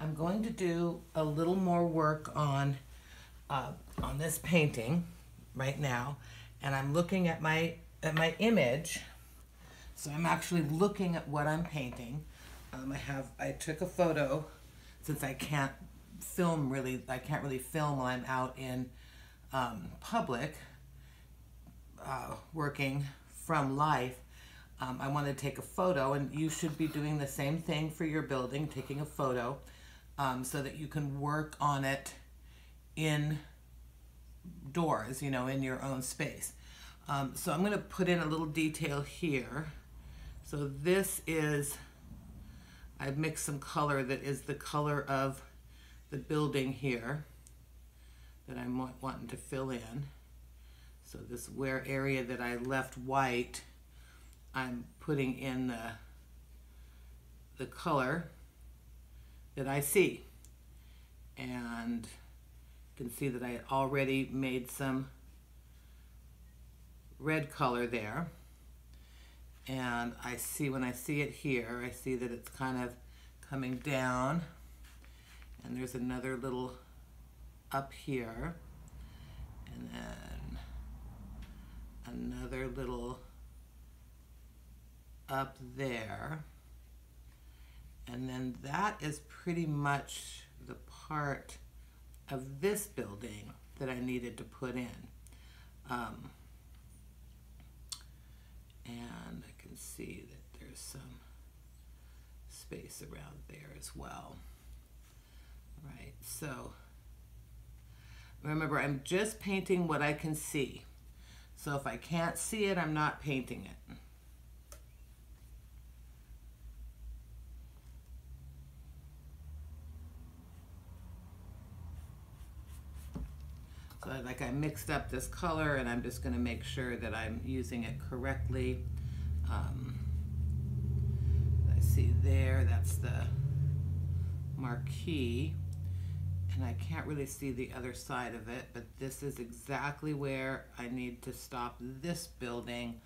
I'm going to do a little more work on this painting right now, and I'm looking at my image. So I'm actually looking at what I'm painting. I took a photo since I can't really film while I'm out in public working from life. I want to take a photo, and you should be doing the same thing for your building, taking a photo so that you can work on it indoors, in your own space. So I'm going to put in a little detail here. So this is, I've mixed some color that is the color of the building here that I'm wanting to fill in. So this area that I left white, I'm putting in the color that I see. And you can see that I already made some red color there. And I see, when I see it here, I see that it's kind of coming down. And there's another little up here. And then another little up there. And then that is pretty much the part of this building that I needed to put in. And I can see that there's some space around there as well. Right, so remember, I'm just painting what I can see. So if I can't see it, I'm not painting it. So I mixed up this color, and I'm just going to make sure that I'm using it correctly. I see there, that's the marquee, and I can't really see the other side of it, but this is exactly where I need to stop this building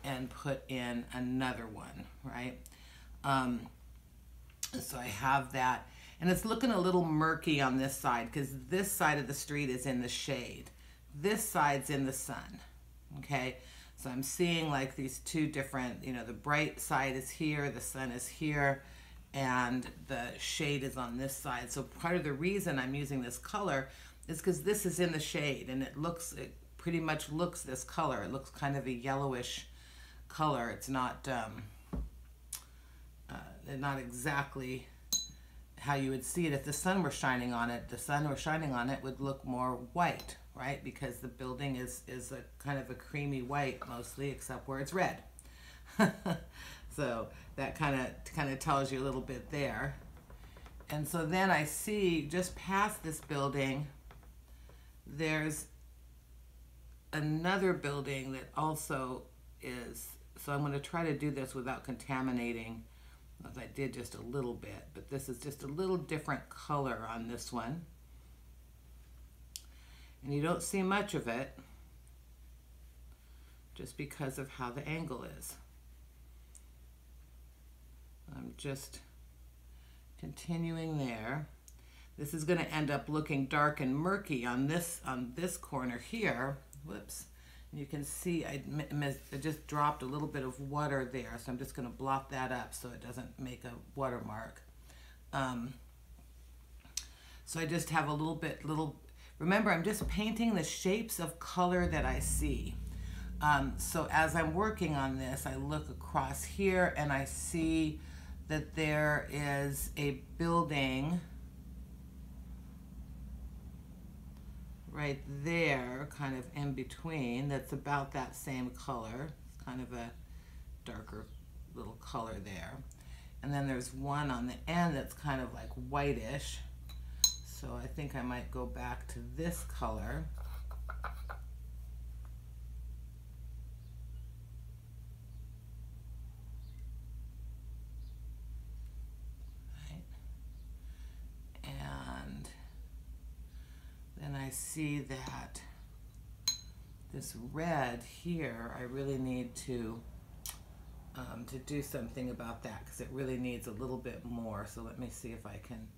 and put in another one, right? So I have that. And it's looking a little murky on this side because this side of the street is in the shade. This side's in the sun, okay? So I'm seeing like these two different, the bright side is here, the sun is here, and the shade is on this side. So part of the reason I'm using this color is because this is in the shade, and it pretty much looks this color. It looks kind of a yellowish color. It's not exactly how you would see it if the sun were shining on it. The sun were shining on it would look more white, right? Because the building is a kind of a creamy white mostly, except where it's red. So that kind of tells you a little bit there. And so then I see just past this building, there's another building that also is, so I'm going to try to do this without contaminating, as I did just a little bit, but this is just a little different color on this one. And you don't see much of it just because of how the angle is. I'm just continuing there. This is going to end up looking dark and murky on this corner here. Whoops. You can see I just dropped a little bit of water there, so I'm just going to blot that up so it doesn't make a watermark. So I just have a little, remember, I'm just painting the shapes of color that I see. So as I'm working on this, I look across here and I see that there is a building right there, kind of in between, that's about that same color. It's kind of a darker little color there. And then there's one on the end that's kind of like whitish. So I think I might go back to this color. And I see that this red here, I really need to do something about that because it really needs a little bit more. So let me see if I can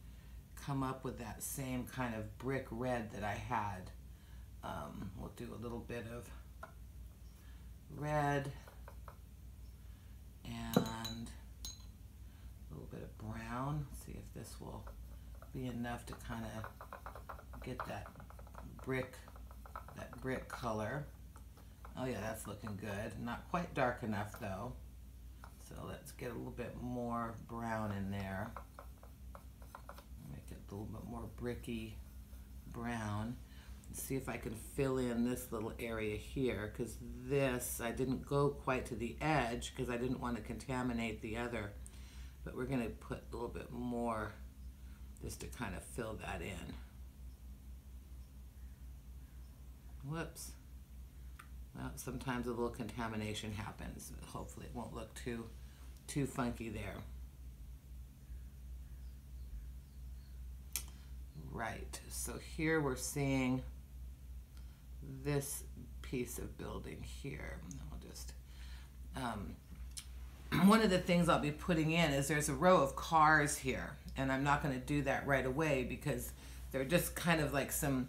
come up with that same kind of brick red that I had. We'll do a little bit of red and a little bit of brown. See if this will be enough to kind of get that brick color. Oh yeah, that's looking good. Not quite dark enough though. So let's get a little bit more brown in there. Make it a little bit more bricky brown. See if I can fill in this little area here, because this, I didn't go quite to the edge because I didn't want to contaminate the other, but we're going to put a little bit more just to kind of fill that in. Whoops. Well, sometimes a little contamination happens. Hopefully it won't look too funky there. Right, so here we're seeing this piece of building here. I'll just, one of the things I'll be putting in is there's a row of cars here, and I'm not going to do that right away because they're just kind of like some,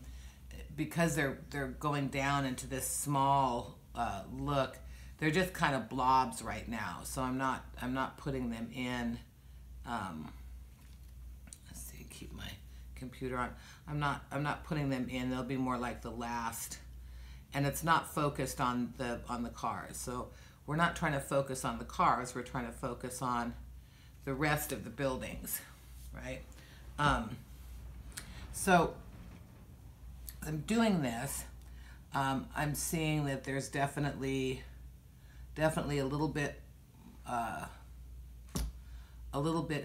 because they're going down into this small look, they're just kind of blobs right now. So I'm not putting them in. Let's see, keep my computer on. I'm not putting them in. They'll be more like the last, and it's not focused on the cars. So we're not trying to focus on the cars. We're trying to focus on the rest of the buildings, right? So I'm doing this. I'm seeing that there's definitely a little bit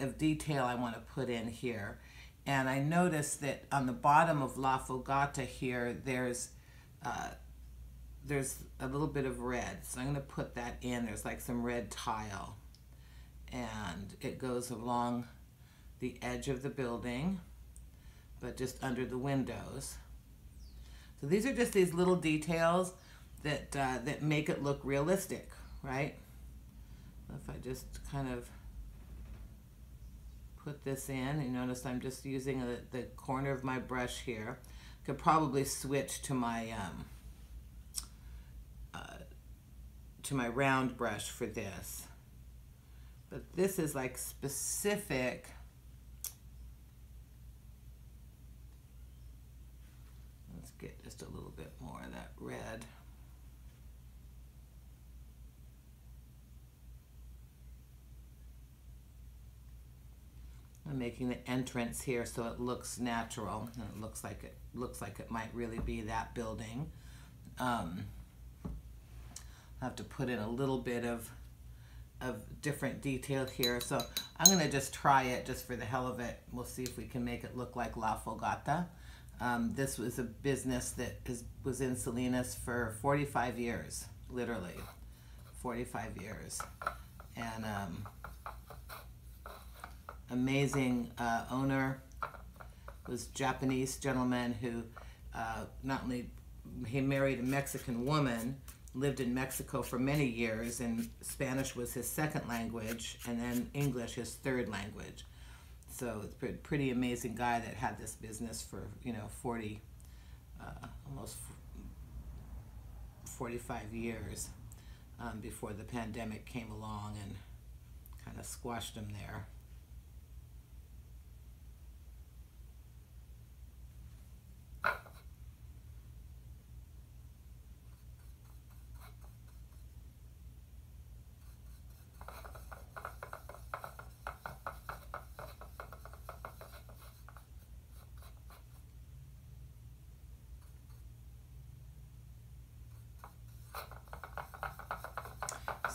of detail I want to put in here. And I noticed that on the bottom of La Fogata here, there's a little bit of red. So I'm going to put that in. There's like some red tile. And it goes along the edge of the building, but just under the windows. So these are just these little details that, that make it look realistic, right? If I just kind of put this in, you notice I'm just using the corner of my brush here. Could probably switch to my round brush for this, but this is like specific. Let's get just a little bit more of that red. I'm making the entrance here so it looks natural, and it looks like it might really be that building. I'll have to put in a little bit of different detail here. So I'm going to just try it just for the hell of it. We'll see if we can make it look like La Fogata. This was a business that was in Salinas for 45 years, literally 45 years. And amazing owner, was Japanese gentleman who not only he married a Mexican woman, lived in Mexico for many years, and Spanish was his second language, and then English his third language. So it's a pretty amazing guy that had this business for, you know, 40, almost 45 years before the pandemic came along and kind of squashed him there.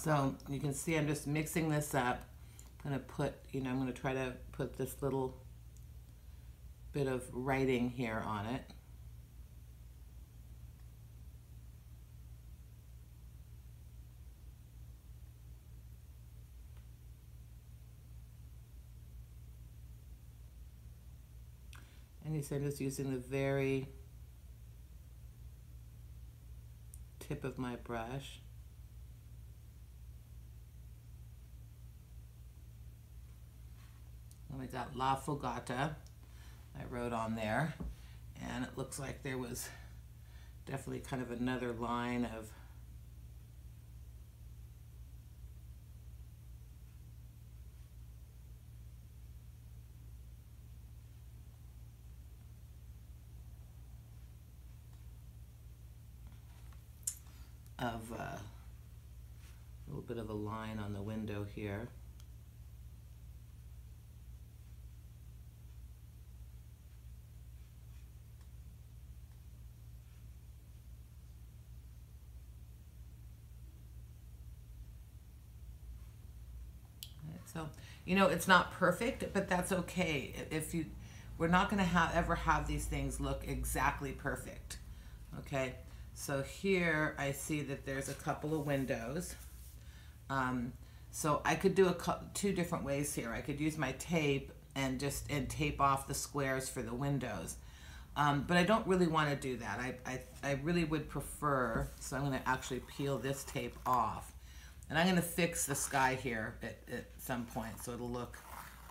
So you can see I'm just mixing this up. I'm going to put, I'm going to try to put this little bit of writing here on it. And you see I'm just using the very tip of my brush. And we got La Fogata. I wrote on there, and it looks like there was definitely kind of another line of a little bit of a line on the window here. So, you know, it's not perfect, but that's okay. We're not going to ever have these things look exactly perfect. Okay, so here I see that there's a couple of windows. So I could do two different ways here. I could use my tape and tape off the squares for the windows. But I don't really want to do that. I really would prefer, so I'm going to actually peel this tape off. And I'm going to fix the sky here at some point so it'll look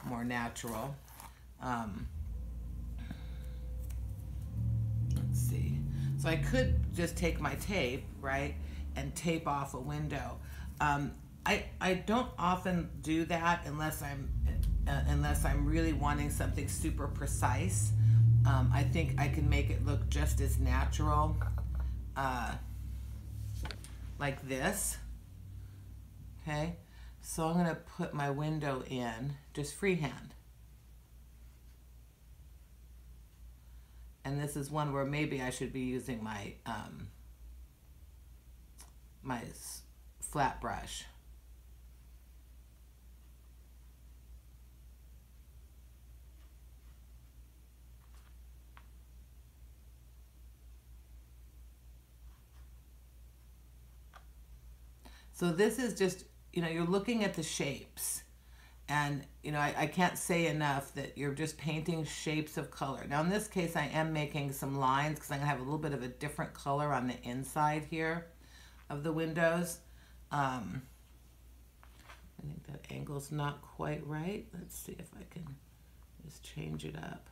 more natural. Let's see. So I could just take my tape, right, and tape off a window. I don't often do that unless I'm really wanting something super precise. I think I can make it look just as natural, like this. Okay, so I'm going to put my window in just freehand. And this is one where maybe I should be using my my flat brush. So this is just, you know, you're looking at the shapes, and, you know, I can't say enough that you're just painting shapes of color. Now in this case I am making some lines because I'm going to have a little bit of a different color on the inside here of the windows. I think that angle's not quite right. Let's see if I can just change it up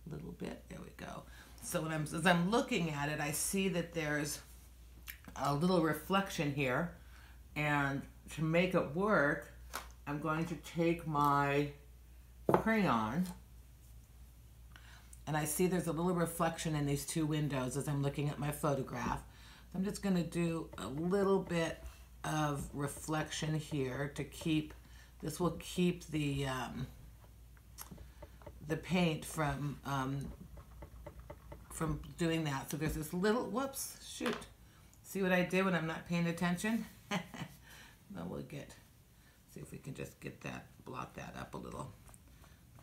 a little bit. There we go. So as I'm looking at it, I see that there's a little reflection here, and to make it work, I'm going to take my crayon, and I see there's a little reflection in these two windows as I'm looking at my photograph. So I'm just going to do a little bit of reflection here to keep, this will keep the paint from doing that. So there's this little, whoops, shoot. See what I did when I'm not paying attention? Then we'll see if we can just get that, block that up a little.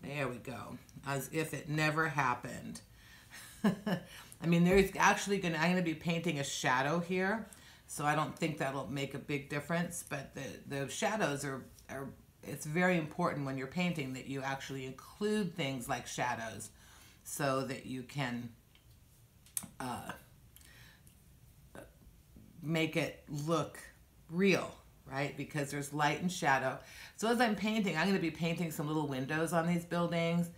There we go. As if it never happened. I mean, there's actually I'm going to be painting a shadow here, so I don't think that'll make a big difference, but the shadows are it's very important when you're painting that you actually include things like shadows so that you can make it look real, right? Because there's light and shadow. So as I'm painting, I'm going to be painting some little windows on these buildings,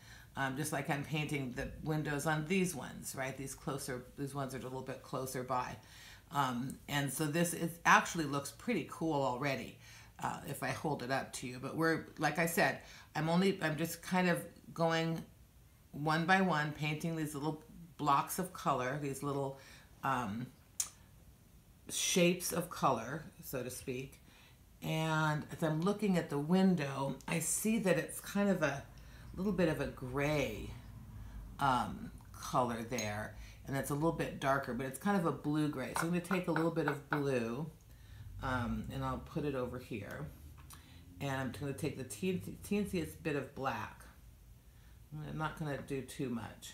just like I'm painting the windows on these ones, right? These ones are a little bit closer by. And so this actually looks pretty cool already if I hold it up to you. But like I said, I'm just kind of going one by one, painting these little blocks of color, these little shapes of color, so to speak. And as I'm looking at the window, I see that it's kind of a little bit of a gray color there, and it's a little bit darker, but it's kind of a blue-gray. So I'm going to take a little bit of blue, and I'll put it over here. And I'm going to take the teensiest bit of black. I'm not going to do too much,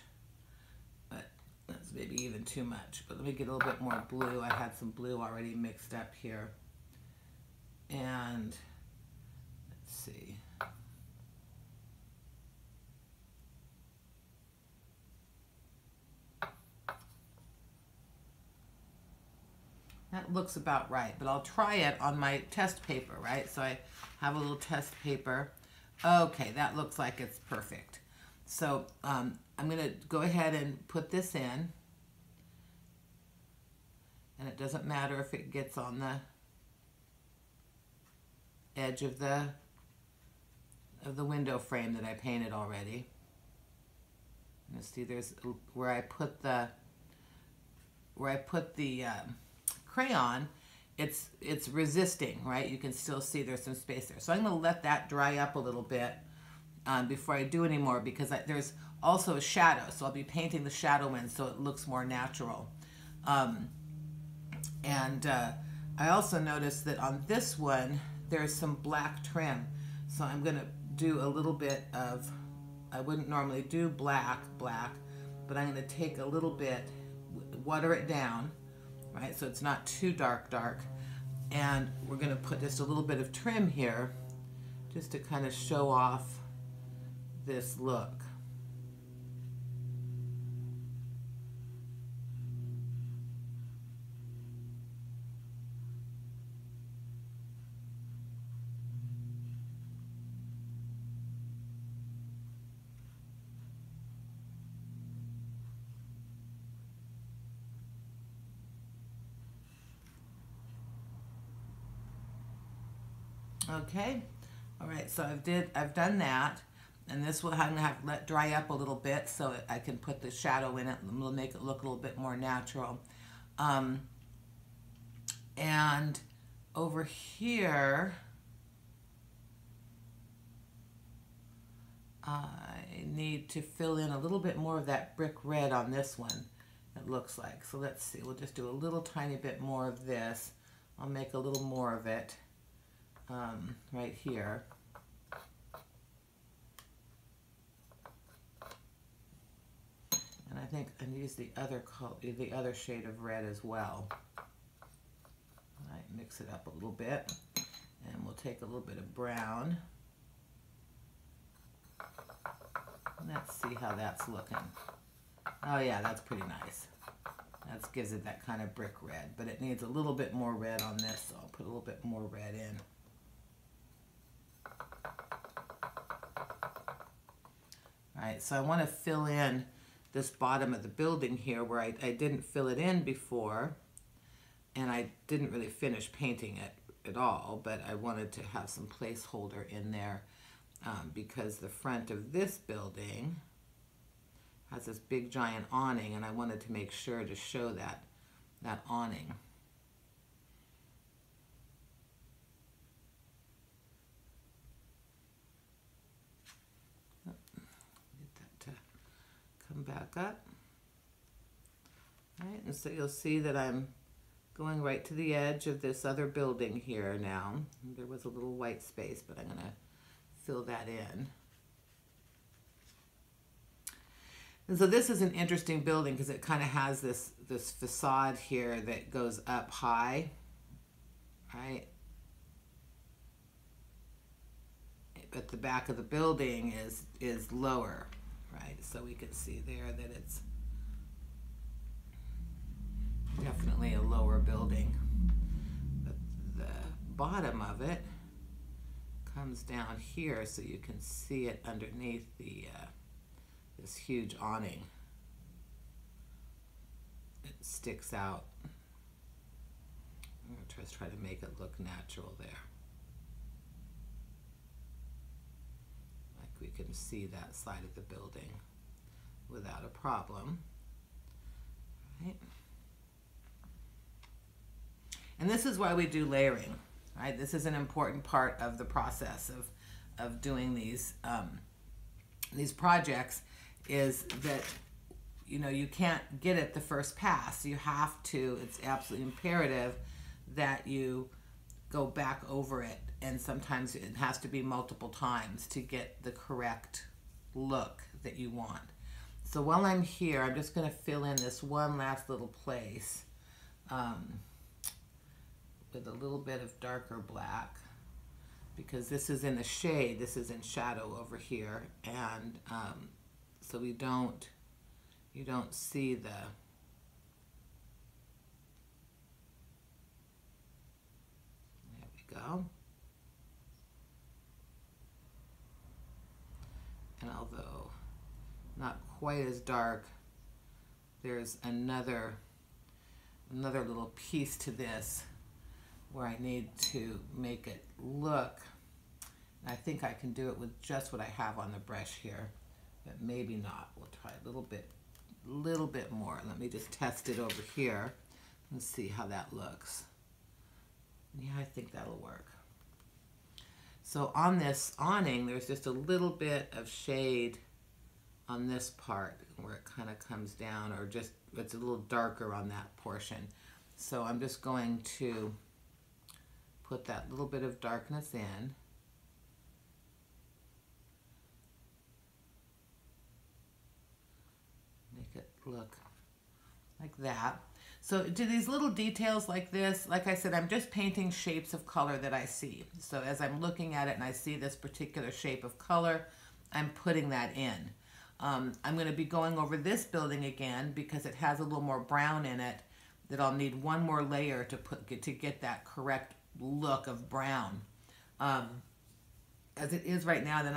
but that's maybe even too much. But let me get a little bit more blue. I had some blue already mixed up here. And let's see. That looks about right, but I'll try it on my test paper, right? So I have a little test paper. Okay, that looks like it's perfect. So I'm going to go ahead and put this in. And it doesn't matter if it gets on the edge of the window frame that I painted already. You see, there's where I put the crayon. It's resisting, right? You can still see there's some space there. So I'm going to let that dry up a little bit before I do any more, because there's also a shadow. So I'll be painting the shadow in so it looks more natural. I also noticed that on this one, there's some black trim. So I'm going to do a little bit of, I wouldn't normally do black, but I'm going to take a little bit, water it down, right? So it's not too dark. And we're going to put just a little bit of trim here just to kind of show off this look. Okay, all right, so I've done that, and this will, I'm gonna have to let dry up a little bit so I can put the shadow in it, and we'll make it look a little bit more natural. And over here, I need to fill in a little bit more of that brick red on this one, it looks like. So let's see, we'll just do a little tiny bit more of this. I'll make a little more of it. Right here. And I think I use the other color, the other shade of red as well. All right, mix it up a little bit, and we'll take a little bit of brown. Let's see how that's looking. Oh yeah, that's pretty nice. That gives it that kind of brick red, but it needs a little bit more red on this, so I'll put a little bit more red in. All right, so I want to fill in this bottom of the building here where I didn't fill it in before, and I didn't really finish painting it at all, but I wanted to have some placeholder in there because the front of this building has this big giant awning, and I wanted to make sure to show that awning. Come back up. All right, and so you'll see that I'm going right to the edge of this other building here now. There was a little white space, but I'm going to fill that in. And so this is an interesting building because it kind of has this facade here that goes up high, right? But the back of the building is lower. Right, so we can see there that it's definitely a lower building, but the bottom of it comes down here so you can see it underneath the this huge awning. It sticks out. I'm going to just try to make it look natural there. We can see that side of the building without a problem, right? And this is why we do layering, right? This is an important part of the process of doing these projects, is that, you know, you can't get it the first pass. You have to, it's absolutely imperative that you go back over it, and sometimes it has to be multiple times to get the correct look that you want. So while I'm here, I'm just going to fill in this one last little place with a little bit of darker black, because this is in the shade, this is in shadow over here, and so you don't see the go. And although not quite as dark. There's another little piece to this where I need to make it look. I think I can do it with just what I have on the brush here, but maybe not. We'll try a little bit more. Let me just test it over here and see how that looks. Yeah, I think that'll work. So on this awning, there's just a little bit of shade on this part where it kind of comes down, or just it's a little darker on that portion. So I'm just going to put that little bit of darkness in. Make it look like that. So do these little details like this, like I said, I'm just painting shapes of color that I see. So as I'm looking at it and I see this particular shape of color, I'm putting that in. I'm going to be going over this building again because it has a little more brown in it, that I'll need one more layer to get that correct look of brown. As it is right now, then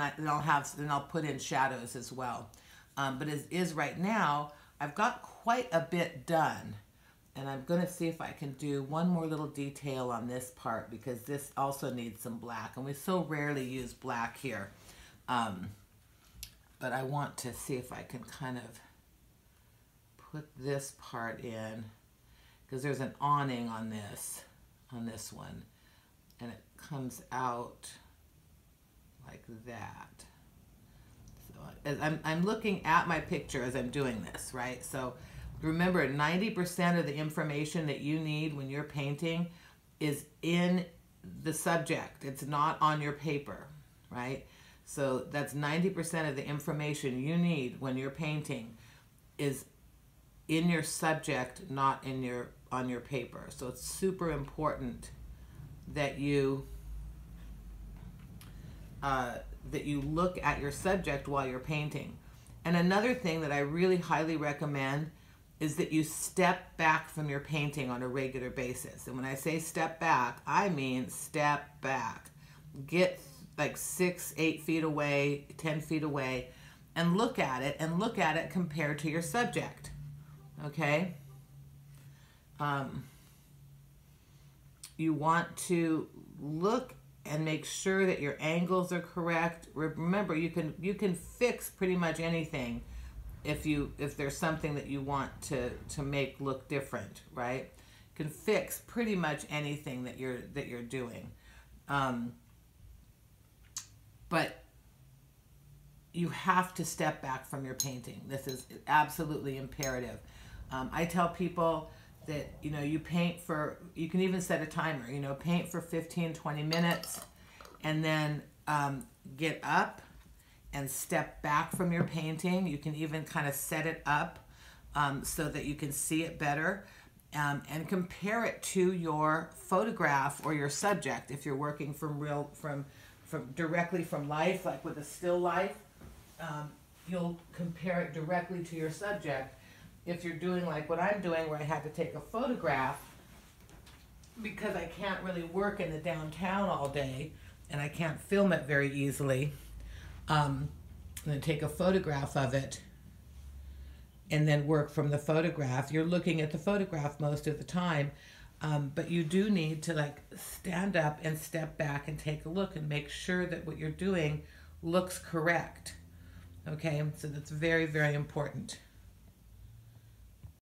I'll put in shadows as well. But as is right now, I've got quite a bit done. And I'm going to see if I can do one more little detail on this part, because this also needs some black. And we so rarely use black here. But I want to see if I can kind of put this part in, because there's an awning on this one. And it comes out like that. So as I'm looking at my picture as I'm doing this, right? So remember, 90% of the information that you need when you're painting is in the subject. It's not on your paper, right? So that's 90% of the information you need when you're painting is in your subject, not on your paper. So it's super important that you look at your subject while you're painting. And another thing that I really highly recommend is that you step back from your painting on a regular basis. And when I say step back, I mean step back. Get like 6, 8 feet away, 10 feet away, and look at it compared to your subject. Okay? You want to look and make sure that your angles are correct. Remember, you can fix pretty much anything if there's something that you want to make look different, right? You can fix pretty much anything that you're doing. But you have to step back from your painting. This is absolutely imperative. I tell people that, you paint you can even set a timer, paint for 15, 20 minutes, and then get up and step back from your painting. You can even kind of set it up so that you can see it better, and compare it to your photograph or your subject. If you're working from directly from life, like with a still life, you'll compare it directly to your subject. If you're doing like what I'm doing, where I had to take a photograph because I can't really work in the downtown all day and I can't film it very easily, and then take a photograph of it and then work from the photograph. You're looking at the photograph most of the time, but you do need to like stand up and step back and take a look and make sure that what you're doing looks correct. Okay, so that's very, very important.